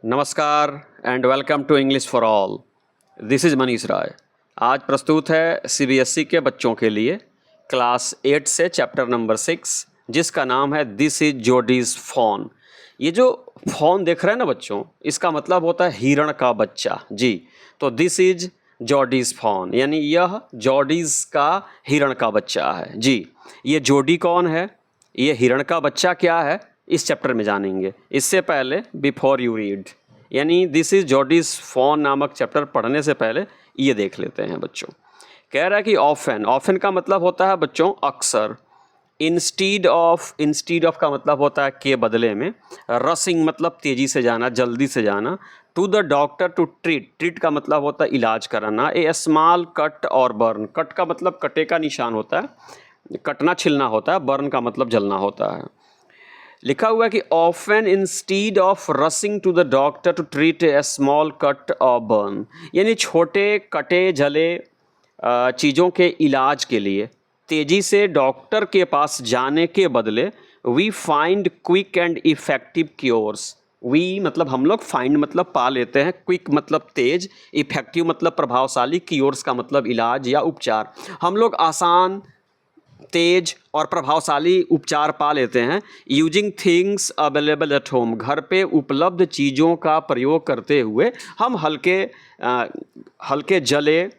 नमस्कार and welcome to English for all. This is Manish Rai. आज प्रस्तुत है सीबीएसई के बच्चों के लिए क्लास 8 से चैप्टर नंबर 6, जिसका नाम है दिस इज जॉडीज़ फॉन। ये जो फॉन देख रहे हैं ना बच्चों, इसका मतलब होता है हिरण का बच्चा जी। तो दिस इज जॉडीज़ फॉन, यानी यह जॉडीज़ का हिरण का बच्चा है जी। ये जॉडी कौन है, ये हिरण का बच्चा क्या है, इस चैप्टर में जानेंगे। इससे पहले बिफोर यू रीड, यानी दिस इज जॉडीज़ फॉन नामक चैप्टर पढ़ने से पहले ये देख लेते हैं बच्चों। कह रहा है कि ऑफन, ऑफन का मतलब होता है बच्चों अक्सर। इंस्टीड ऑफ का मतलब होता है के बदले में। रसिंग मतलब तेज़ी से जाना, जल्दी से जाना। To the doctor to treat, treat का मतलब होता है इलाज कराना। A small cut or burn, cut का मतलब कटे का निशान होता है, कटना छिलना होता है, बर्न का मतलब जलना होता है। लिखा हुआ है कि often instead of rushing to the doctor to treat a small cut or burn, यानी छोटे कटे जले चीज़ों के इलाज के लिए तेज़ी से डॉक्टर के पास जाने के बदले we find quick and effective cures. We मतलब हम लोग, फाइंड मतलब पा लेते हैं, क्विक मतलब तेज, इफेक्टिव मतलब प्रभावशाली, क्योर्स का मतलब इलाज या उपचार। हम लोग आसान, तेज और प्रभावशाली उपचार पा लेते हैं using things available at home, घर पे उपलब्ध चीज़ों का प्रयोग करते हुए हम हल्के जले,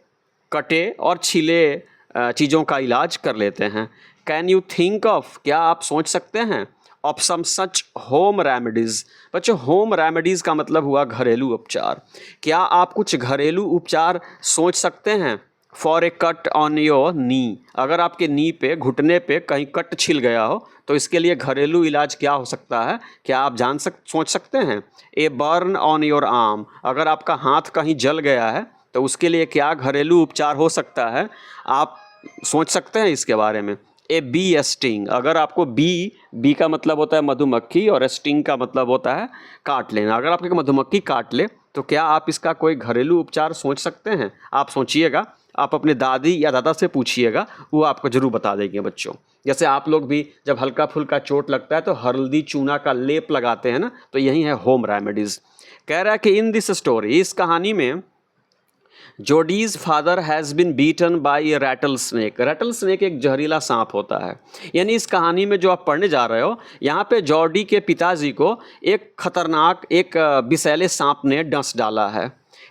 कटे और छिले चीज़ों का इलाज कर लेते हैं। कैन यू थिंक ऑफ, क्या आप सोच सकते हैं, of some such home remedies. बच्चों होम रेमेडीज़ का मतलब हुआ घरेलू उपचार। क्या आप कुछ घरेलू उपचार सोच सकते हैं। For a cut on your knee, अगर आपके नी पे, घुटने पे कहीं कट छिल गया हो तो इसके लिए घरेलू इलाज क्या हो सकता है, क्या आप सोच सकते हैं। A burn on your arm, अगर आपका हाथ कहीं जल गया है तो उसके लिए क्या घरेलू उपचार हो सकता है, आप सोच सकते हैं इसके बारे में। ए बी स्टिंग, अगर आपको बी का मतलब होता है मधुमक्खी और स्टिंग का मतलब होता है काट लेना, अगर आपको मधुमक्खी काट ले तो क्या आप इसका कोई घरेलू उपचार सोच सकते हैं। आप सोचिएगा, आप अपने दादी या दादा से पूछिएगा, वो आपको ज़रूर बता देंगे बच्चों। जैसे आप लोग भी जब हल्का फुल्का चोट लगता है तो हल्दी चूना का लेप लगाते हैं ना, तो यही है होम रेमेडीज़। कह रहा है कि इन दिस स्टोरी, इस कहानी में Jody's father has been beaten by a rattle snake. Rattle snake एक जहरीला सांप होता है। यानी इस कहानी में जो आप पढ़ने जा रहे हो, यहाँ पे जॉडी के पिताजी को एक खतरनाक, एक विषैले सांप ने डंस डाला है।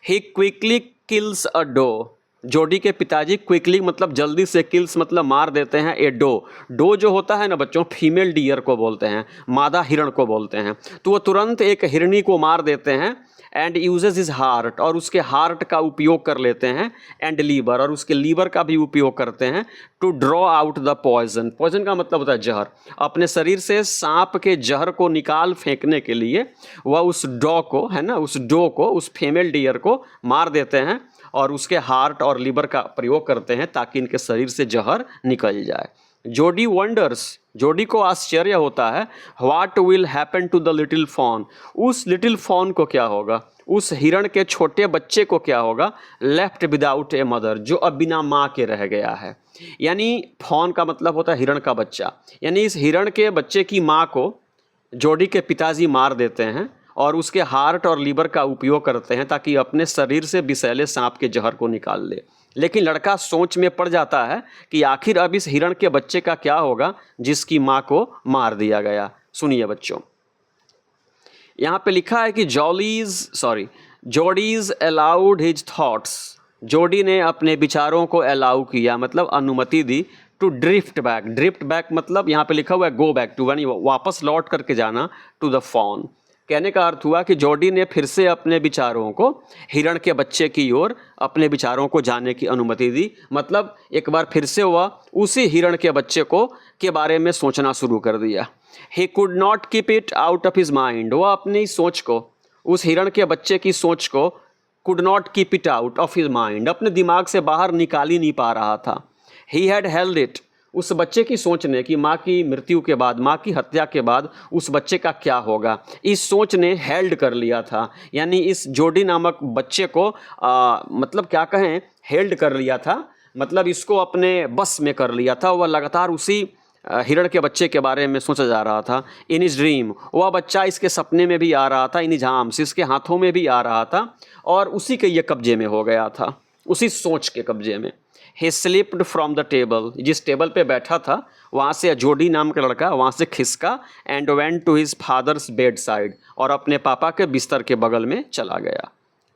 ही क्विकली किल्स अ डो, जोडी के पिताजी क्विकली मतलब जल्दी से, किल्स मतलब मार देते हैं ए डो। डो जो होता है ना बच्चों, फीमेल डियर को बोलते हैं, मादा हिरण को बोलते हैं। तो वो तुरंत एक हिरणी को मार देते हैं। एंड यूजेज इज हार्ट, और उसके हार्ट का उपयोग कर लेते हैं। एंड लीवर, और उसके लीवर का भी उपयोग करते हैं। To draw out the poison, poison का मतलब होता है जहर। अपने शरीर से सांप के जहर को निकाल फेंकने के लिए वह उस डॉ को, है ना, उस डो को, उस फीमेल डियर को मार देते हैं और उसके हार्ट और लीवर का प्रयोग करते हैं ताकि इनके शरीर से जहर निकल जाए। जोडी वंडर्स, जोडी को आश्चर्य होता है। What will happen to the little fawn, उस लिटिल फॉन को क्या होगा, उस हिरण के छोटे बच्चे को क्या होगा। लेफ्ट विदाउट ए मदर, जो अब बिना माँ के रह गया है। यानी फॉन का मतलब होता है हिरण का बच्चा, यानी इस हिरण के बच्चे की माँ को जोडी के पिताजी मार देते हैं और उसके हार्ट और लीवर का उपयोग करते हैं ताकि अपने शरीर से विषैले सांप के जहर को निकाल ले। लेकिन लड़का सोच में पड़ जाता है कि आखिर अब इस हिरण के बच्चे का क्या होगा जिसकी माँ को मार दिया गया। सुनिए बच्चों, यहाँ पे लिखा है कि जोडीज अलाउड हिज थॉट्स, जोडी ने अपने विचारों को अलाउ किया, मतलब अनुमति दी। To drift back, drift back मतलब यहाँ पे लिखा हुआ है गो बैक टू, यानी वापस लौट करके जाना। टू द फॉन, कहने का अर्थ हुआ कि जोडी ने फिर से अपने विचारों को हिरण के बच्चे की ओर, अपने विचारों को जाने की अनुमति दी। मतलब एक बार फिर से वह उसी हिरण के बच्चे को के बारे में सोचना शुरू कर दिया। ही could not keep it out of his mind, वह अपनी सोच को, उस हिरण के बच्चे की सोच को could not keep it out of his mind, अपने दिमाग से बाहर निकाल ही नहीं पा रहा था। ही हैड हेल्ड इट, उस बच्चे की सोच ने कि माँ की मृत्यु के बाद, माँ की हत्या के बाद उस बच्चे का क्या होगा, इस सोच ने हेल्ड कर लिया था। यानी इस जोडी नामक बच्चे को मतलब क्या कहें, हेल्ड कर लिया था, मतलब इसको अपने बस में कर लिया था। वह लगातार उसी हिरण के बच्चे के बारे में सोचा जा रहा था। इन इज ड्रीम, वह बच्चा इसके सपने में भी आ रहा था। इन इज आर्म्स, इसके हाथों में भी आ रहा था और उसी के ये कब्जे में हो गया था, उसी सोच के कब्जे में। ही स्लिप्ड फ्रॉम द टेबल, जिस टेबल पे बैठा था वहाँ से जोडी नाम का लड़का वहाँ से खिसका। And went to his father's bedside, और अपने पापा के बिस्तर के बगल में चला गया।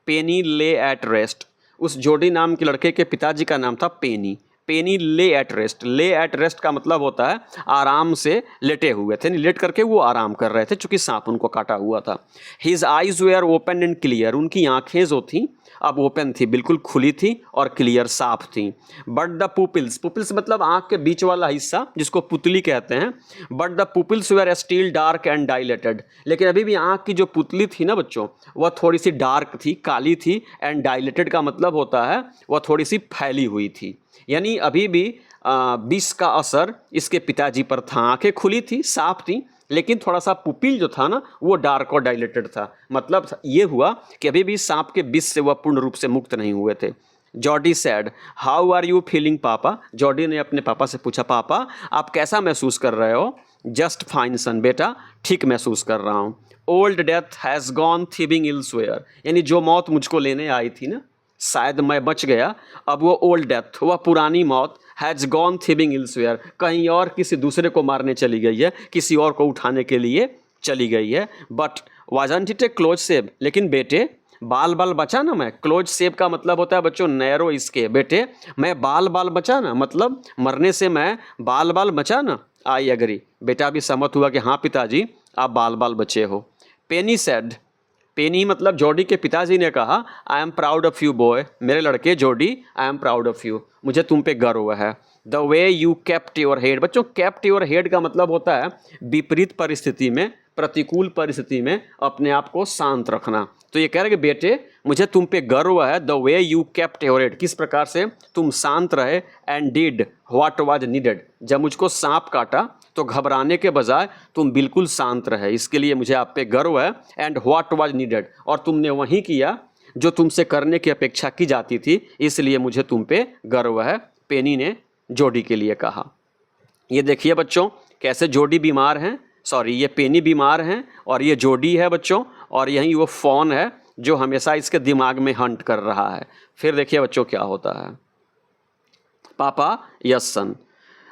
पेनी ले एट रेस्ट, उस जोडी नाम के लड़के के पिताजी का नाम था पेनी। पेनी ले एट रेस्ट, ले एट रेस्ट का मतलब होता है आराम से लेटे हुए थे, लेट करके वो आराम कर रहे थे चूँकि सांप उनको काटा हुआ था। His eyes were open and clear, उनकी आँखें जो थीं अब ओपन थी, बिल्कुल खुली थी और क्लियर साफ थी। बट द पुपिल्स, पुपिल्स मतलब आँख के बीच वाला हिस्सा जिसको पुतली कहते हैं। But the pupils were still dark and dilated, लेकिन अभी भी आँख की जो पुतली थी ना बच्चों, वह थोड़ी सी डार्क थी, काली थी। एंड डायलेटेड का मतलब होता है वह थोड़ी सी फैली हुई थी, यानी अभी भी विष का असर इसके पिताजी पर था। आँखें खुली थी, साफ थी, लेकिन थोड़ा सा पुपिल जो था ना वो डार्क और डायलेटेड था। मतलब ये हुआ कि अभी भी सांप के विष से वह पूर्ण रूप से मुक्त नहीं हुए थे। Jody said, how are you feeling papa, Jody ने अपने पापा से पूछा, पापा आप कैसा महसूस कर रहे हो। जस्ट फाइन सन, बेटा ठीक महसूस कर रहा हूँ। ओल्ड डेथ हैज़ गॉन थिविंग इल्सवेयर, यानी जो मौत मुझको लेने आई थी ना, शायद मैं बच गया, अब वो ओल्ड डेथ, वह पुरानी मौत, हैज़ गॉन थिविंग इल्सवेयर, कहीं और किसी दूसरे को मारने चली गई है, किसी और को उठाने के लिए चली गई है। But wasn't it A close save, लेकिन बेटे बाल बाल बचा ना मैं। क्लोज सेव का मतलब होता है बच्चों नैरो इसके, बेटे मैं बाल बाल बचा ना, मतलब मरने से मैं बाल बाल बचा ना। आई एग्री, बेटा भी सहमत हुआ कि हाँ पिताजी आप बाल बाल बचे हो। पेनी सैड, पेनी मतलब जॉडी के पिताजी ने कहा, I am proud of you boy, मेरे लड़के Jordi I am proud of you, मुझे तुम पे गर्व है। The way you kept your head, बच्चों केप्ट योर हेड का मतलब होता है विपरीत परिस्थिति में, प्रतिकूल परिस्थिति में अपने आप को शांत रखना। तो ये कह रहे कि बेटे मुझे तुम पे गर्व है। The way you kept your head, किस प्रकार से तुम शांत रहे। And did what was needed, जब मुझको सांप काटा तो घबराने के बजाय तुम बिल्कुल शांत रहे, इसके लिए मुझे आप पे गर्व है। एंड व्हाट वाज नीडेड, और तुमने वही किया जो तुमसे करने की अपेक्षा की जाती थी, इसलिए मुझे तुम पे गर्व है, पेनी ने जॉडी के लिए कहा। ये देखिए बच्चों कैसे जॉडी बीमार हैं, सॉरी ये पेनी बीमार हैं और ये जॉडी है बच्चों, और यही वो फॉन है जो हमेशा इसके दिमाग में हंट कर रहा है। फिर देखिए बच्चों क्या होता है। पापा यस सन,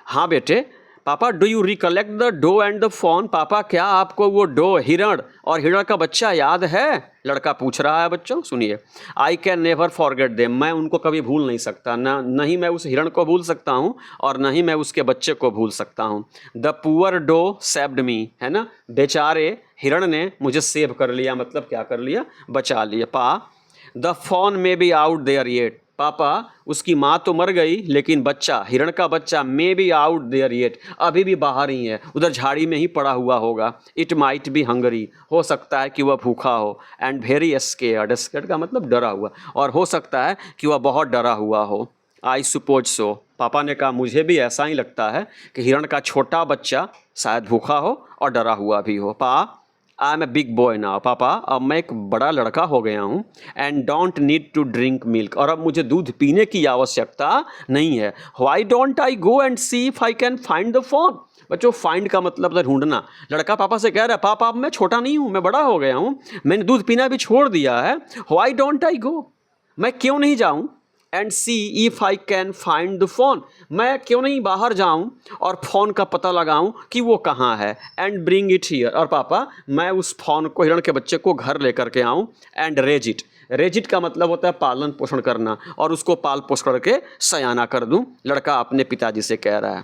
हाँ बेटे। Papa do you recollect the doe and the fawn, पापा क्या आपको वो डो हिरण और हिरण का बच्चा याद है, लड़का पूछ रहा है बच्चों। सुनिए, I can never forget them, मैं उनको कभी भूल नहीं सकता, नहीं मैं उस हिरण को भूल सकता हूँ और नहीं मैं उसके बच्चे को भूल सकता हूँ। The poor doe saved me, है ना, बेचारे हिरण ने मुझे सेव कर लिया, मतलब क्या कर लिया, बचा लिया। Pa the fawn may be out there yet, पापा उसकी माँ तो मर गई लेकिन बच्चा, हिरण का बच्चा, may be out there yet, अभी भी बाहर ही है, उधर झाड़ी में ही पड़ा हुआ होगा। इट माइट बी हंगरी, हो सकता है कि वह भूखा हो। एंड वेरी स्केयर्ड, स्केयर्ड का मतलब डरा हुआ, और हो सकता है कि वह बहुत डरा हुआ हो। आई सपोज सो, पापा ने कहा मुझे भी ऐसा ही लगता है कि हिरण का छोटा बच्चा शायद भूखा हो और डरा हुआ भी हो। Pa I am a big boy now, पापा अब मैं एक बड़ा लड़का हो गया हूँ। And don't need to drink milk, और अब मुझे दूध पीने की आवश्यकता नहीं है। Why don't I go and see if I can find the fawn, बच्चों फाइंड का मतलब है ढूंढना। लड़का पापा से कह रहा है पापा अब मैं छोटा नहीं हूँ, मैं बड़ा हो गया हूँ, मैंने दूध पीना भी छोड़ दिया है। व्हाई डोंट आई गो, मैं क्यों नहीं जाऊँ। And see if I can find the phone, मैं क्यों नहीं बाहर जाऊं और फ़ोन का पता लगाऊं कि वो कहाँ है। एंड ब्रिंग इट हियर, और पापा मैं उस फ़ोन को, हिरण के बच्चे को घर लेकर के आऊं। And raise it, raise it का मतलब होता है पालन पोषण करना, और उसको पाल पोष करके सयाना कर दूं, लड़का अपने पिताजी से कह रहा है।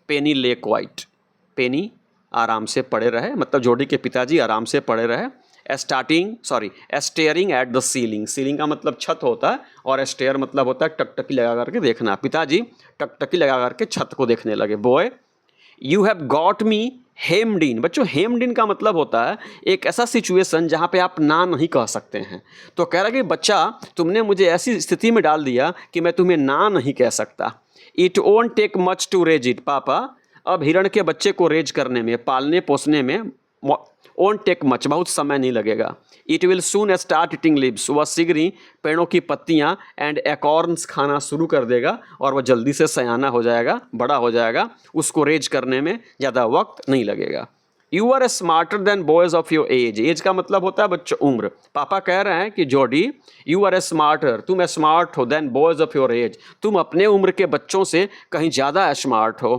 पेनी ले क्वाइट, पेनी आराम से पड़े रहे, मतलब जॉडी के पिताजी आराम से पड़े रहे। Staring at the ceiling, ceiling का मतलब छत होता है और स्टेयर मतलब होता है टकटकी लगा करके देखना। पिताजी टकटकी लगा करके छत को देखने लगे। Boy you have got me hemmed in, बच्चों हेम्ड इन का मतलब होता है एक ऐसा सिचुएशन जहाँ पे आप ना नहीं कह सकते हैं। तो कह रहा कि बच्चा तुमने मुझे ऐसी स्थिति में डाल दिया कि मैं तुम्हें ना नहीं कह सकता। It won't take much to raise it, पापा अब हिरण के बच्चे को रेज करने में, पालने पोसने में ओंट टेक मच, बहुत समय नहीं लगेगा। It will soon start eating leaves, वह शीघ्र ही पेड़ों की पत्तियाँ एंड एकॉर्न्स खाना शुरू कर देगा और वह जल्दी से सयाना हो जाएगा, बड़ा हो जाएगा, उसको रेज करने में ज़्यादा वक्त नहीं लगेगा। You are smarter than boys of your age, age का मतलब होता है बच्चों उम्र। पापा कह रहे हैं कि जॉडी यू आर स्मार्टर, तुम स्मार्ट हो, then boys of your as, तुम अपने उम्र के बच्चों से कहीं ज़्यादा स्मार्ट हो।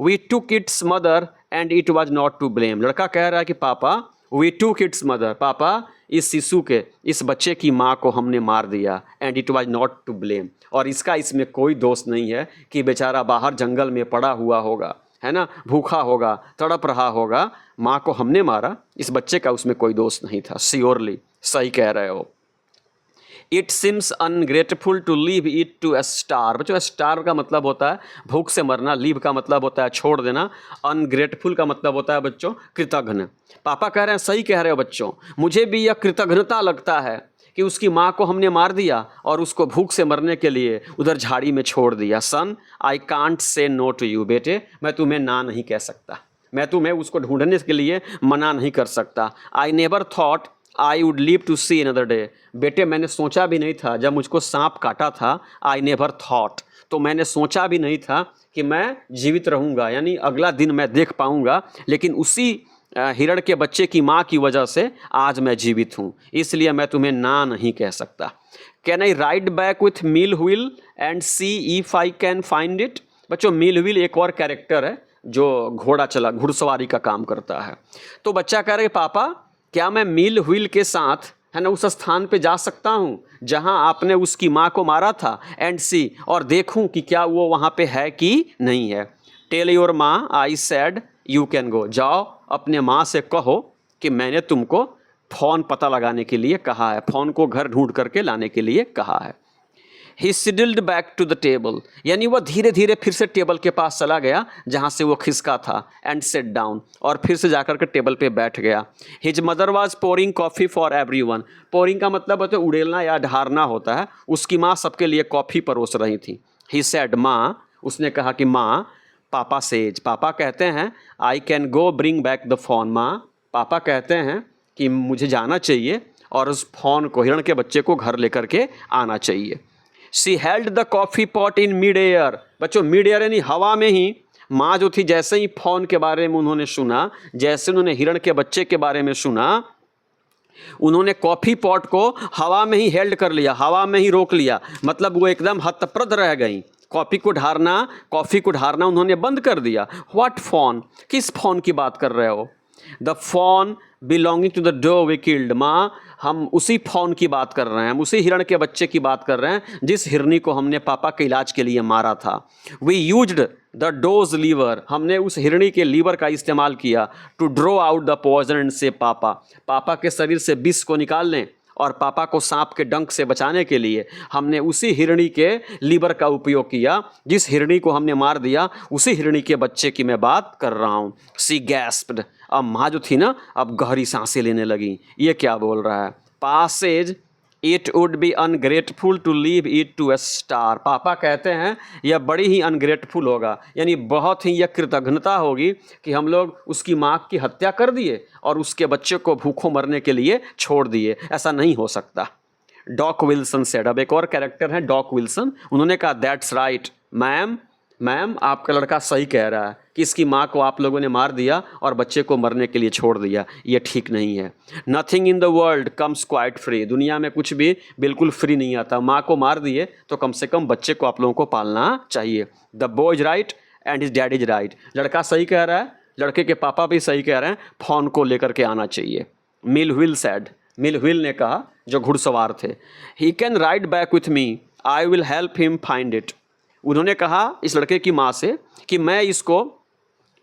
We took its mother and it was not to blame, लड़का कह रहा है कि पापा वी टूक इट्स मदर, पापा इस शिशु के, इस बच्चे की माँ को हमने मार दिया, and it was not to blame, और इसका इसमें कोई दोष नहीं है कि बेचारा बाहर जंगल में पड़ा हुआ होगा, है ना, भूखा होगा, तड़प रहा होगा, माँ को हमने मारा, इस बच्चे का उसमें कोई दोष नहीं था। श्योरली, सही कह रहे हो। It seems ungrateful to leave it to a star, बच्चों स्टार का मतलब होता है भूख से मरना, लीव का मतलब होता है छोड़ देना, अनग्रेटफुल का मतलब होता है बच्चों कृतघ्न। पापा कह रहे हैं सही कह रहे हो बच्चों, मुझे भी यह कृतघ्नता लगता है कि उसकी माँ को हमने मार दिया और उसको भूख से मरने के लिए उधर झाड़ी में छोड़ दिया। Son I can't say no to you, बेटे मैं तुम्हें ना नहीं कह सकता, मैं तुम्हें उसको ढूंढने के लिए मना नहीं कर सकता। I never thought I would live to see another day, बेटे मैंने सोचा भी नहीं था जब मुझको सांप काटा था, आई नेवर थॉट, तो मैंने सोचा भी नहीं था कि मैं जीवित रहूँगा, यानी अगला दिन मैं देख पाऊँगा, लेकिन उसी हिरण के बच्चे की माँ की वजह से आज मैं जीवित हूँ, इसलिए मैं तुम्हें ना नहीं कह सकता। Can I ride back with mill wheel and see if I can find it, बच्चों मिल व्हील एक और कैरेक्टर है जो घोड़ा चला घुड़सवारी का काम करता है। तो बच्चा कह रहे पापा क्या मैं मिल व्हील के साथ, है ना, उस स्थान पे जा सकता हूँ जहाँ आपने उसकी माँ को मारा था, एंड सी, और देखूँ कि क्या वो वहाँ पे है कि नहीं है। टेल योर माँ I said you can go, जाओ अपने माँ से कहो कि मैंने तुमको फ़ोन पता लगाने के लिए कहा है, फ़ोन को घर ढूंढ करके लाने के लिए कहा है। ही सिडल्ड बैक टू द टेबल, यानी वह धीरे धीरे फिर से टेबल के पास चला गया जहाँ से वो खिसका था, एंड सेट डाउन, और फिर से जाकर के टेबल पे बैठ गया। His mother was pouring coffee for everyone, pouring का मतलब होता है उड़ेलना या ढारना होता है, उसकी माँ सबके लिए कॉफ़ी परोस रही थी। ही सेड, माँ, उसने कहा कि माँ, पापा सेज, पापा कहते हैं I can go bring back the phone, माँ पापा कहते हैं कि मुझे जाना चाहिए और उस फ़ोन को, हिरण के बच्चे को घर लेकर के आना चाहिए। She held the coffee pot in mid air, बच्चों मिड एयर यानी हवा में ही, माँ जो थी जैसे ही फ़ोन के बारे में उन्होंने सुना, जैसे उन्होंने हिरण के बच्चे के बारे में सुना, उन्होंने कॉफ़ी पॉट को हवा में ही हेल्ड कर लिया, हवा में ही रोक लिया, मतलब वो एकदम हतप्रद रह गई। कॉफ़ी को ढारना उन्होंने बंद कर दिया। व्हाट फ़ोन, किस फ़ोन की बात कर रहे हो? The phone belonging to the doe we killed, माँ हम उसी फ़ोन की बात कर रहे हैं, हम उसी हिरण के बच्चे की बात कर रहे हैं जिस हिरनी को हमने पापा के इलाज के लिए मारा था। We used the doe's liver, हमने उस हिरणी के लीवर का इस्तेमाल किया, to draw out the poison and से पापा के शरीर से विष को निकालने और पापा को सांप के डंक से बचाने के लिए हमने उसी हिरणी के लीवर का उपयोग किया, जिस हिरणी को हमने मार दिया उसी हिरणी के बच्चे की मैं बात कर रहा हूँ। सी गैस्प्ड, अब माँ जो थी ना अब गहरी सांसें लेने लगी, ये क्या बोल रहा है? Pa says it would be ungrateful to leave it to a star, पापा कहते हैं यह बड़ी ही अनग्रेटफुल होगा, यानी बहुत ही यह कृतज्ञता होगी कि हम लोग उसकी माँ की हत्या कर दिए और उसके बच्चे को भूखों मरने के लिए छोड़ दिए, ऐसा नहीं हो सकता। डॉक विल्सन सेड, अब एक और कैरेक्टर है डॉक विल्सन, उन्होंने कहा दैट्स राइट मैम आपका लड़का सही कह रहा है कि इसकी माँ को आप लोगों ने मार दिया और बच्चे को मरने के लिए छोड़ दिया, ये ठीक नहीं है। Nothing in the world comes quite free, दुनिया में कुछ भी बिल्कुल फ्री नहीं आता, माँ को मार दिए तो कम से कम बच्चे को आप लोगों को पालना चाहिए। The boy is right and his dad is right, लड़का सही कह रहा है, लड़के के पापा भी सही कह रहे हैं, फ़ोन को लेकर के आना चाहिए। मिल व्हील सैड, मिल व्हील ने कहा जो घुड़सवार थे, he can ride back with me I will help him find it, उन्होंने कहा इस लड़के की माँ से कि मैं इसको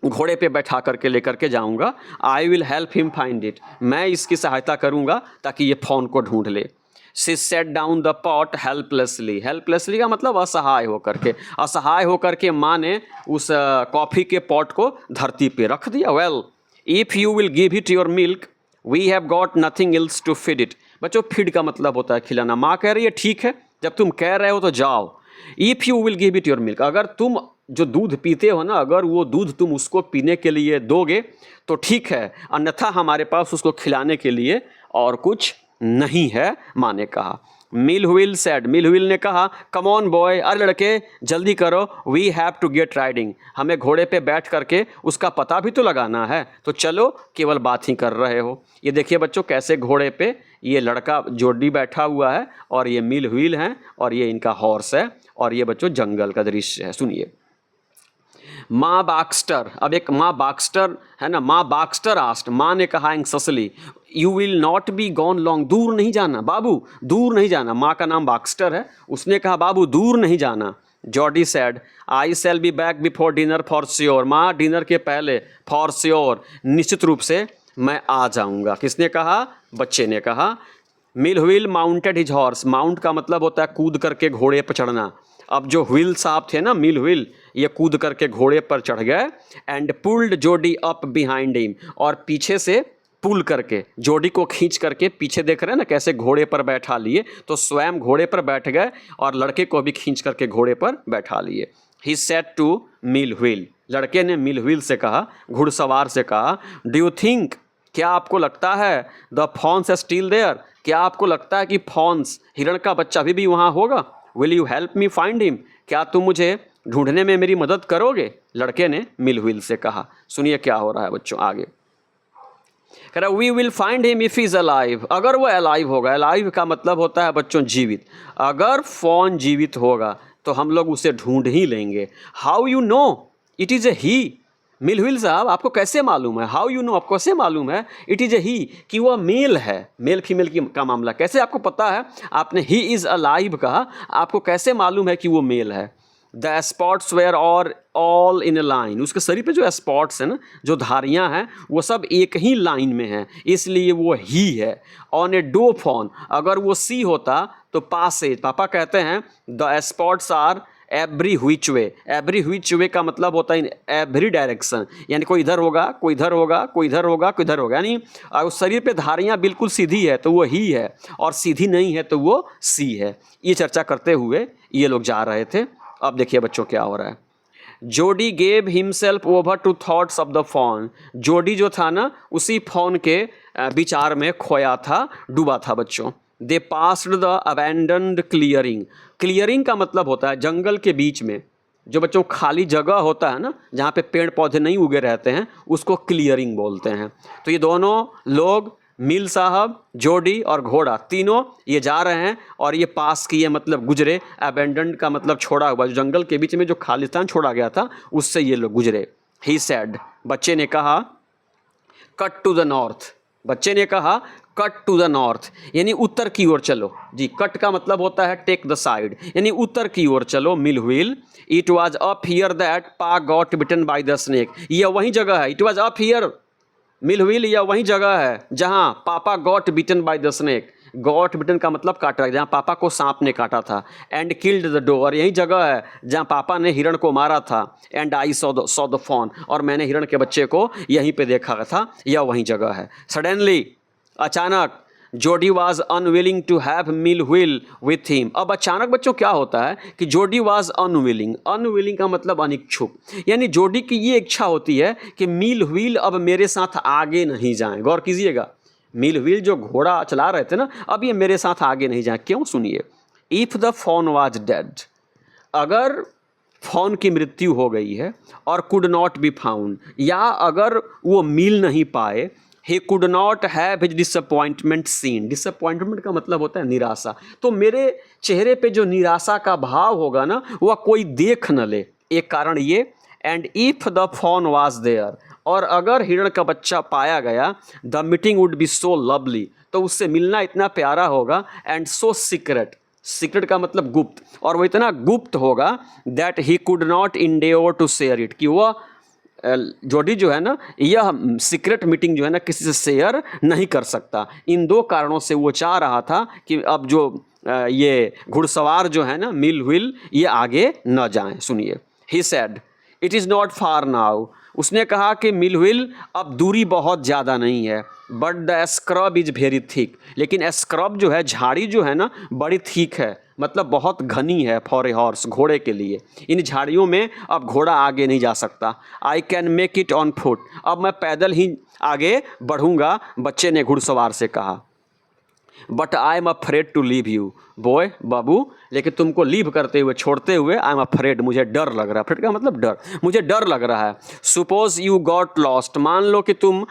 घोड़े पे बैठा करके लेकर के जाऊंगा, I will help him find it, मैं इसकी सहायता करूंगा ताकि ये फ़ोन को ढूंढ ले। She set down the pot helplessly, helplessly का मतलब असहाय होकर के, असहाय होकर के माँ ने उस कॉफ़ी के पॉट को धरती पे रख दिया। Well if you will give it your milk we have got nothing else to feed it, बच्चों फीड का मतलब होता है खिलाना। माँ कह रही है ठीक है, जब तुम कह रहे हो तो जाओ। If you will give it your milk, अगर तुम जो दूध पीते हो ना, अगर वो दूध तुम उसको पीने के लिए दोगे तो ठीक है, अन्यथा हमारे पास उसको खिलाने के लिए और कुछ नहीं है, माँ ने कहा। मिलहुइल सेड, मिलहुइल ने कहा, कम ऑन बॉय, अरे लड़के जल्दी करो, we have to get riding, हमें घोड़े पे बैठ करके उसका पता भी तो लगाना है, तो चलो, केवल बात ही कर रहे हो। ये देखिए बच्चों कैसे घोड़े पे ये लड़का जोडी बैठा हुआ है और ये मिलहुइल है और ये इनका हॉर्स है और ये बच्चों जंगल का दृश्य है। सुनिए, माँ बाक्स्टर, अब एक माँ बाक्स्टर है ना, माँ बाक्स्टर आस्ट, माँ ने कहा anxiously, you will not be gone long, दूर नहीं जाना बाबू, दूर नहीं जाना। माँ का नाम बाक्स्टर है, उसने कहा बाबू दूर नहीं जाना। Jordi sad, I shall be back before dinner for sure, माँ डिनर के पहले फॉर श्योर, निश्चित रूप से मैं आ जाऊँगा। किसने कहा? बच्चे ने कहा। मिलहुइल माउंटेड हिज हॉर्स, माउंट का मतलब होता है कूद करके घोड़े पर चढ़ना। अब जो व्हील साहब थे ना, मिलहुइल, ये कूद करके घोड़े पर चढ़ गए। एंड पुल्ड जोडी अप बिहाइंड हिम, और पीछे से पुल करके जोडी को खींच करके, पीछे देख रहे हैं ना कैसे घोड़े पर बैठा लिए, तो स्वयं घोड़े पर बैठ गए और लड़के को भी खींच करके घोड़े पर बैठा लिए। ही सेड टू मिलहुइल, लड़के ने मिलहुइल से कहा, घुड़सवार से कहा, डू यू थिंक, क्या आपको लगता है, द फॉन्स स्टिल देयर, क्या आपको लगता है कि फॉन्स, हिरण का बच्चा अभी भी वहाँ होगा? Will you help me find him, क्या तुम मुझे ढूंढने में मेरी मदद करोगे? लड़के ने मिलहुइल से कहा। सुनिए क्या हो रहा है बच्चों आगे। कह रहा we will find him if is alive, अगर वो अलाइव होगा, अलाइव का मतलब होता है बच्चों जीवित, अगर फॉन जीवित होगा तो हम लोग उसे ढूंढ ही लेंगे। How you know it is a he, Millwheel साहब आपको कैसे मालूम है? हाउ यू नो, आपको कैसे मालूम है इट इज़ ए ही, कि वह मेल है? मेल फीमेल की का मामला कैसे आपको पता है? आपने ही इज़ अलाइव कहा, आपको कैसे मालूम है कि वो मेल है? द स्पॉट्स वेयर और ऑल इन ए लाइन, उसके शरीर पे जो स्पॉट्स हैं ना, जो धारियां हैं, वो सब एक ही लाइन में हैं, इसलिए वो ही है। ऑन ए डो फॉन, अगर वो सी होता तो पासेज, पापा कहते हैं the spots are every which way, every which way का मतलब होता है इन एवरी डायरेक्शन, यानी कोई इधर होगा, कोई इधर होगा, कोई इधर होगा, कोई इधर होगा, यानी उस शरीर पे धारियां बिल्कुल सीधी है तो वो ही है, और सीधी नहीं है तो वो सी है। ये चर्चा करते हुए ये लोग जा रहे थे। अब देखिए बच्चों क्या हो रहा है। Jody gave himself over to thoughts of the fawn, Jody जो था ना उसी फॉन के विचार में खोया था, डूबा था बच्चों। They passed the abandoned clearing, clearing का मतलब होता है जंगल के बीच में जो बच्चों खाली जगह होता है ना, जहाँ पे पेड़ पौधे नहीं उगे रहते हैं, उसको क्लियरिंग बोलते हैं। तो ये दोनों लोग, मिल साहब, जोडी और घोड़ा, तीनों ये जा रहे हैं और ये पास किए मतलब गुजरे, अबैंडन्ड का मतलब छोड़ा हुआ, जो जंगल के बीच में जो खालिस्तान छोड़ा गया था उससे ये लोग गुजरे। ही सेड, बच्चे ने कहा, कट टू द नॉर्थ, बच्चे ने कहा कट टू द नॉर्थ, यानी उत्तर की ओर चलो जी। कट का मतलब होता है टेक द साइड, यानी उत्तर की ओर चलो। Millwheel, it was up here that Pa got bitten by the snake, यह वही जगह है, it was up here, Millwheel यह वही जगह है जहाँ पापा got bitten by the snake, got bitten का मतलब काटा, जहाँ पापा को सांप ने काटा था। एंड किल्ड द डो, और यही जगह है जहाँ पापा ने हिरण को मारा था। And I saw the fawn, और मैंने हिरण के बच्चे को यहीं पे देखा था, यह वही जगह है। सडनली, अचानक, Jody was unwilling to have Millwheel with him, अब अचानक बच्चों क्या होता है कि जोडी वाज अनविलिंग, अनविलिंग का मतलब अनिच्छुक, यानी जोडी की ये इच्छा होती है कि मिलहुइल अब मेरे साथ आगे नहीं जाएं। गौर कीजिएगा, मिलहुइल जो घोड़ा चला रहे थे ना, अब ये मेरे साथ आगे नहीं जाएं। क्यों? सुनिए। If the fawn was dead, अगर फॉन की मृत्यु हो गई है और कुड नॉट बी फाउंड, या अगर वो मिल नहीं पाए, he could not have his disappointment seen, disappointment का मतलब होता है निराशा, तो मेरे चेहरे पे जो निराशा का भाव होगा ना, वह कोई देख न ले, एक कारण ये। And if the fawn was there, और अगर हिरण का बच्चा पाया गया, the meeting would be so lovely, तो उससे मिलना इतना प्यारा होगा। एंड सो सीक्रेट, सीक्रेट का मतलब गुप्त, और वो इतना गुप्त होगा that he could not endeavour to share it, कि वह जोडी जो है ना, यह सीक्रेट मीटिंग जो है ना किसी से शेयर नहीं कर सकता। इन दो कारणों से वो चाह रहा था कि अब जो ये घुड़सवार जो है ना मिलहुइल, ये आगे न जाएं। सुनिए। He said, it is not far now, उसने कहा कि मिलविल अब दूरी बहुत ज़्यादा नहीं है, but the scrub is very thick, लेकिन स्क्रब जो है, झाड़ी जो है ना, बड़ी थिक है, मतलब बहुत घनी है फॉर ए हॉर्स, घोड़े के लिए। इन झाड़ियों में अब घोड़ा आगे नहीं जा सकता। I can make it on foot, अब मैं पैदल ही आगे बढ़ूँगा, बच्चे ने घुड़सवार से कहा। But I am afraid to leave you boy, बाबू, लेकिन तुमको लीव करते हुए, छोड़ते हुए, आई एम अफ्रेड, मुझे डर लग रहा है। अफ्रेड का मतलब डर, मुझे डर लग रहा है। सुपोज यू गॉट लॉस्ट, मान लो कि तुम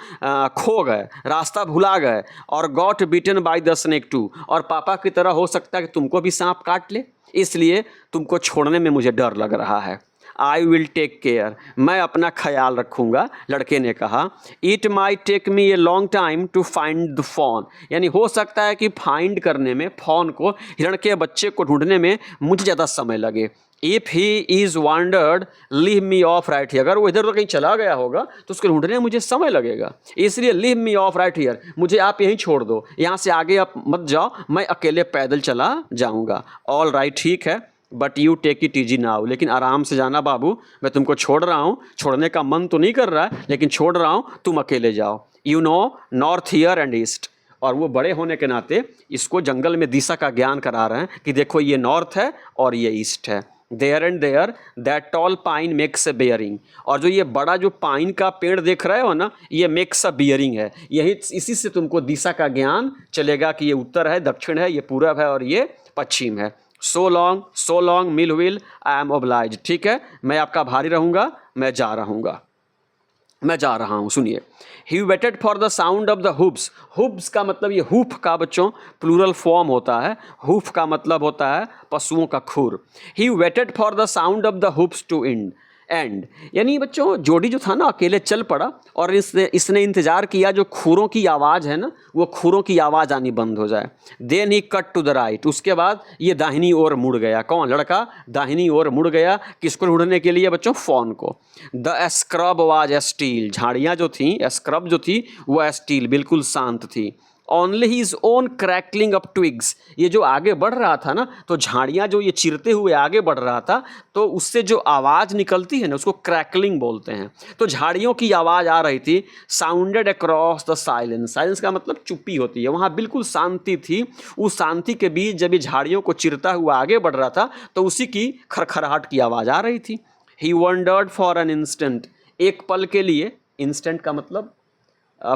खो गए, रास्ता भुला गए, और got beaten by the snake too, और पापा की तरह हो सकता है कि तुमको भी सांप काट ले, इसलिए तुमको छोड़ने में मुझे डर लग रहा है। आई विल टेक केयर, मैं अपना ख्याल रखूँगा, लड़के ने कहा। It may take me a long time to find the fawn, यानी हो सकता है कि फाइंड करने में, फॉन को, हिरण के बच्चे को ढूंढने में मुझे ज़्यादा समय लगे। If he is wandered leave me of right here, अगर वो इधर उधर कहीं चला गया होगा तो उसको ढूंढने में मुझे समय लगेगा, इसलिए leave me of right here, मुझे आप यहीं छोड़ दो, यहाँ से आगे आप मत जाओ, मैं अकेले पैदल चला जाऊँगा। ऑल राइट, ठीक है, but you take it easy now, लेकिन आराम से जाना बाबू, मैं तुमको छोड़ रहा हूँ, छोड़ने का मन तो नहीं कर रहा है, लेकिन छोड़ रहा हूँ, तुम अकेले जाओ। You know north year and east, और वो बड़े होने के नाते इसको जंगल में दिशा का ज्ञान करा रहे हैं कि देखो ये नॉर्थ है और ये ईस्ट है। There and there that tall pine makes a bearing, और जो ये बड़ा जो पाइन का पेड़ देख रहे हो ना, ये मेक्स अ बियरिंग है, यही इसी से तुमको दिशा का ज्ञान चलेगा कि ये उत्तर है, दक्षिण है, ये पूरब है और ये पश्चिम है। So long Millville, I am oblige, ठीक है, मैं आपका भारी रहूँगा, मैं जा रहा हूँ। सुनिए, ही waited for the sound of the hoops, hoops का मतलब ये हूफ का बच्चों प्लूरल फॉर्म होता है, हूफ का मतलब होता है पशुओं का खुर। He waited for the sound of the hoofs to end, यानी बच्चों जोड़ी जो था ना अकेले चल पड़ा, और इसने इंतज़ार किया जो खुरों की आवाज़ है ना, वो खुरों की आवाज़ आनी बंद हो जाए। Then he cut to the right, उसके बाद ये दाहिनी ओर मुड़ गया। कौन? लड़का दाहिनी ओर मुड़ गया, किसको ढूंढने के लिए बच्चों? फॉन को। द स्क्रब वाज स्टील, झाड़ियाँ जो थी, स्क्रब जो थी वो स्टील, बिल्कुल शांत थी। Only his own crackling up twigs, ये जो आगे बढ़ रहा था ना, तो झाड़ियाँ जो ये चिरते हुए आगे बढ़ रहा था, तो उससे जो आवाज़ निकलती है ना, उसको क्रैकलिंग बोलते हैं। तो झाड़ियों की आवाज़ आ रही थी, sounded across the silence, silence का मतलब चुप्पी होती है, वहाँ बिल्कुल शांति थी। उस शांति के बीच जब ये झाड़ियों को चिरता हुआ आगे बढ़ रहा था, तो उसी की खरखराहट की आवाज़ आ रही थी। ही वंडर्ड फॉर एन इंस्टेंट, एक पल के लिए, इंस्टेंट का मतलब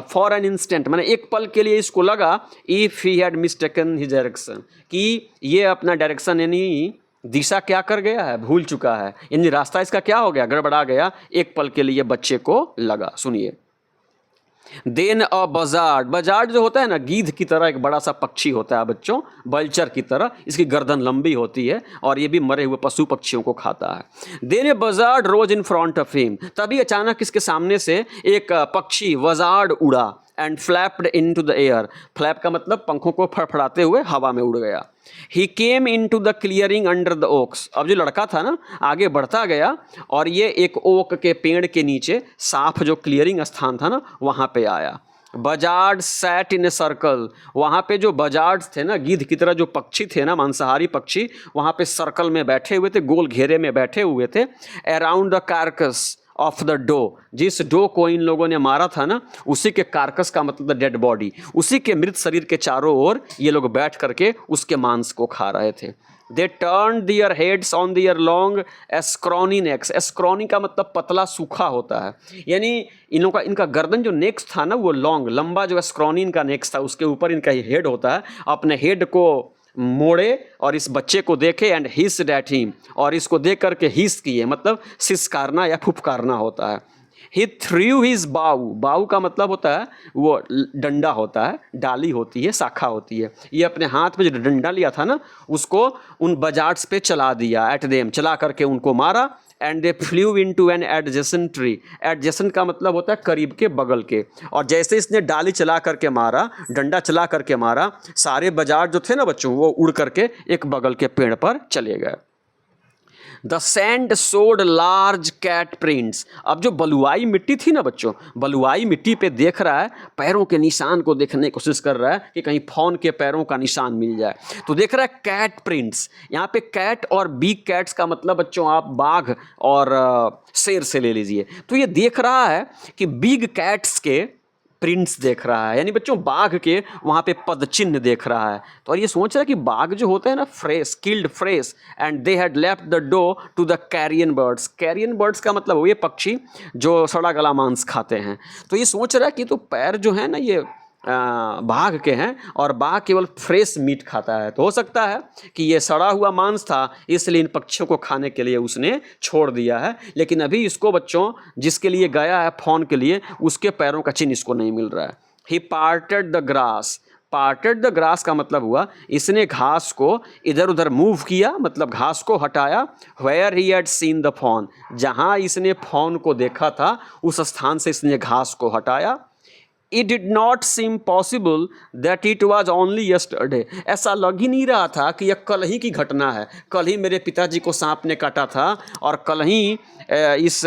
फॉर एन इंस्टेंट, मैंने एक पल के लिए इसको लगा, if he had mistaken his direction, कि ये अपना डायरेक्शन यानी दिशा क्या कर गया है, भूल चुका है, यानी रास्ता इसका क्या हो गया, गड़बड़ा गया, एक पल के लिए बच्चे को लगा। सुनिए, देन अ बजार्ड, बजार्ड जो होता है ना, गीध की तरह एक बड़ा सा पक्षी होता है बच्चों, बल्चर की तरह, इसकी गर्दन लंबी होती है और ये भी मरे हुए पशु पक्षियों को खाता है। Then a buzzard rose in front of him, तभी अचानक इसके सामने से एक पक्षी वजार्ड उड़ा, and flapped into the air, flap का मतलब पंखों को फड़फड़ाते हुए हवा में उड़ गया। He came into the clearing under the oaks, अब जो लड़का था ना आगे बढ़ता गया और ये एक ओक के पेड़ के नीचे साफ जो क्लियरिंग स्थान था ना, वहाँ पे आया। बजार्ड सैट इन ए सर्कल, वहाँ पे जो बजार्ड्स थे ना, गिद्ध की तरह जो पक्षी थे ना, मांसाहारी पक्षी, वहाँ पे सर्कल में बैठे हुए थे, गोल घेरे में बैठे हुए थे। Around the carcass of the doe, जिस डो को इन लोगों ने मारा था ना, उसी के कार्कस का मतलब डेड बॉडी, उसी के मृत शरीर के चारों ओर ये लोग बैठ करके उसके मांस को खा रहे थे। They turn their heads on their long scrawny necks, scrawny का मतलब पतला सूखा होता है, यानी इन लोगों का, इनका गर्दन जो नेक्स था ना, वो लॉन्ग लंबा, जो एस्क्रॉनी इनका नेक्स था, उसके ऊपर इनका हेड होता है, अपने हेड को मोड़े और इस बच्चे को देखे, एंड हिस्ड एट हिम, और इसको देख करके हिस किए, मतलब सिसकारना या फुफकारना होता है। ही थ्रू हिज बाऊ, बाऊ का मतलब होता है वो डंडा होता है, डाली होती है, शाखा होती है। ये अपने हाथ में जो डंडा लिया था ना, उसको उन बजार्ड्स पे चला दिया, एट देम, चला करके उनको मारा। And they flew in to an adjacent tree, adjacent का मतलब होता है करीब के, बगल के, और जैसे इसने डाली चला करके मारा, डंडा चला करके मारा, सारे बजार्ड जो थे ना बच्चों, वो उड़ करके एक बगल के पेड़ पर चले गए। The sand showed large cat prints. अब जो बलुआई मिट्टी थी ना बच्चों, बलुआई मिट्टी पे देख रहा है, पैरों के निशान को देखने की कोशिश कर रहा है कि कहीं फॉन के पैरों का निशान मिल जाए। तो देख रहा है कैट प्रिंट्स। यहाँ पे कैट और बिग कैट्स का मतलब बच्चों आप बाघ और शेर से ले लीजिए। तो ये देख रहा है कि बिग कैट्स के प्रिंट्स देख रहा है, यानी बच्चों बाघ के वहाँ पे पद चिन्ह देख रहा है। तो और ये सोच रहा है कि बाघ जो होते हैं ना fresh, killed fresh, and they had left the doe to the carrion birds. Carrion birds का मतलब वो ये पक्षी जो सड़ा गला मांस खाते हैं। तो ये सोच रहा है कि तो पैर जो है ना ये बाघ के हैं और बाघ केवल फ्रेश मीट खाता है। तो हो सकता है कि ये सड़ा हुआ मांस था, इसलिए इन पक्षियों को खाने के लिए उसने छोड़ दिया है। लेकिन अभी इसको बच्चों जिसके लिए गया है फॉन के लिए, उसके पैरों का चिन्ह इसको नहीं मिल रहा है। He parted the grass. Parted the grass का मतलब हुआ इसने घास को इधर उधर मूव किया, मतलब घास को हटाया। Where he had seen the fawn, जहाँ इसने फॉन को देखा था उस स्थान से इसने घास को हटाया। It did not seem possible that it was only yesterday। ऐसा लग ही नहीं रहा था कि यह कल ही की घटना है, कल ही मेरे पिताजी को सांप ने काटा था और कल ही इस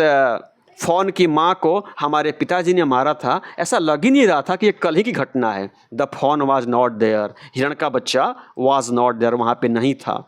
फॉन की माँ को हमारे पिताजी ने मारा था। ऐसा लग ही नहीं रहा था कि यह कल ही की घटना है। The fawn was not there. हिरण का बच्चा वॉज नॉट देयर, वहाँ पे नहीं था।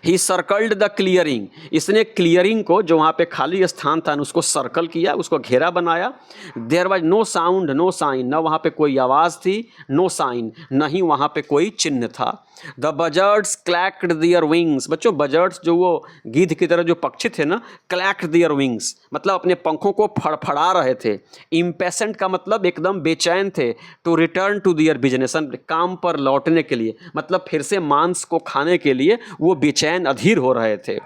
ही सर्कल्ड द क्लियरिंग। इसने क्लियरिंग को, जो वहाँ पे खाली स्थान था, उसको सर्कल किया, उसको घेरा बनाया। There was no sound no sign. न वहाँ पे कोई आवाज़ थी, नो साइन, नहीं वहाँ पे कोई चिन्ह था। The buzzards clacked their wings. बच्चों बजर्ड्स जो वो गिद्ध की तरह जो पक्षी थे ना, क्लैक्ड दियर विंग्स मतलब अपने पंखों को फड़फड़ा रहे थे। इम्पेशेंट का मतलब एकदम बेचैन थे। To return to their business, काम पर लौटने के लिए, मतलब फिर से मांस को खाने के लिए वो बेचैन अधीर हो रहे थे।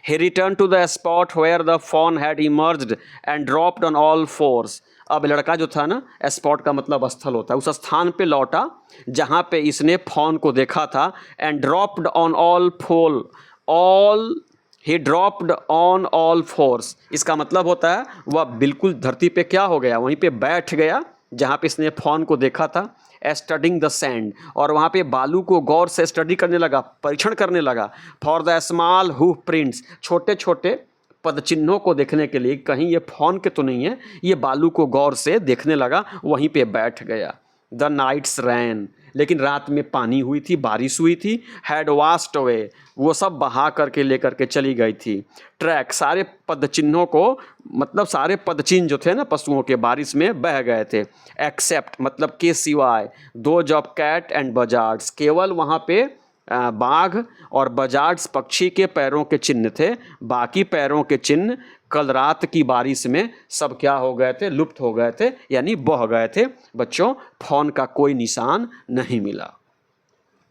He returned to the spot where the fawn had emerged and dropped on all fours। अब लड़का जो था ना, स्पॉट का मतलब स्थल होता है, उस स्थान पे लौटा जहाँ पे इसने फॉन को देखा था। And dropped on all four, all he dropped on all force. इसका मतलब होता है वह बिल्कुल धरती पे क्या हो गया, वहीं पे बैठ गया जहाँ पे इसने फॉन को देखा था। स्टडिंग द सैंड, और वहाँ पे बालू को गौर से स्टडी करने लगा, परीक्षण करने लगा। For the small hoof prints, छोटे छोटे पद चिन्हों को देखने के लिए, कहीं ये फॉन के तो नहीं है। ये बालू को गौर से देखने लगा, वहीं पे बैठ गया। द नाइट्स रैन, लेकिन रात में पानी हुई थी, बारिश हुई थी। हैड वास्ट अवे, वो सब बहा करके लेकर के चली गई थी। ट्रैक, सारे पद चिन्हों को, मतलब सारे पद चिन्ह जो थे ना पशुओं के, बारिश में बह गए थे। एक्सेप्ट मतलब के सिवाय, दोज ऑफ कैट एंड बजार्ड्स, केवल वहाँ पे बाघ और बजार्ड्स पक्षी के पैरों के चिन्ह थे। बाकी पैरों के चिन्ह कल रात की बारिश में सब क्या हो गए थे, लुप्त हो गए थे, यानी बह गए थे। बच्चों फॉन का कोई निशान नहीं मिला।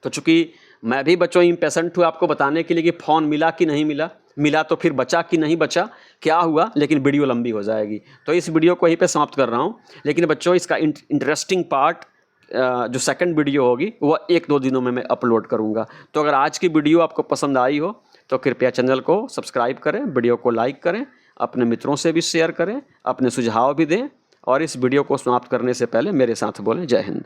तो चूंकि मैं भी बच्चों इम्पेशेंट हूँ आपको बताने के लिए कि फॉन मिला कि नहीं मिला, मिला तो फिर बचा कि नहीं बचा, क्या हुआ, लेकिन वीडियो लंबी हो जाएगी, तो इस वीडियो को यहीं पे समाप्त कर रहा हूँ। लेकिन बच्चों इसका इंटरेस्टिंग पार्ट जो सेकंड वीडियो होगी वह 1-2 दिनों में मैं अपलोड करूँगा। तो अगर आज की वीडियो आपको पसंद आई हो तो कृपया चैनल को सब्सक्राइब करें, वीडियो को लाइक करें, अपने मित्रों से भी शेयर करें, अपने सुझाव भी दें, और इस वीडियो को समाप्त करने से पहले मेरे साथ बोलें जय हिंद।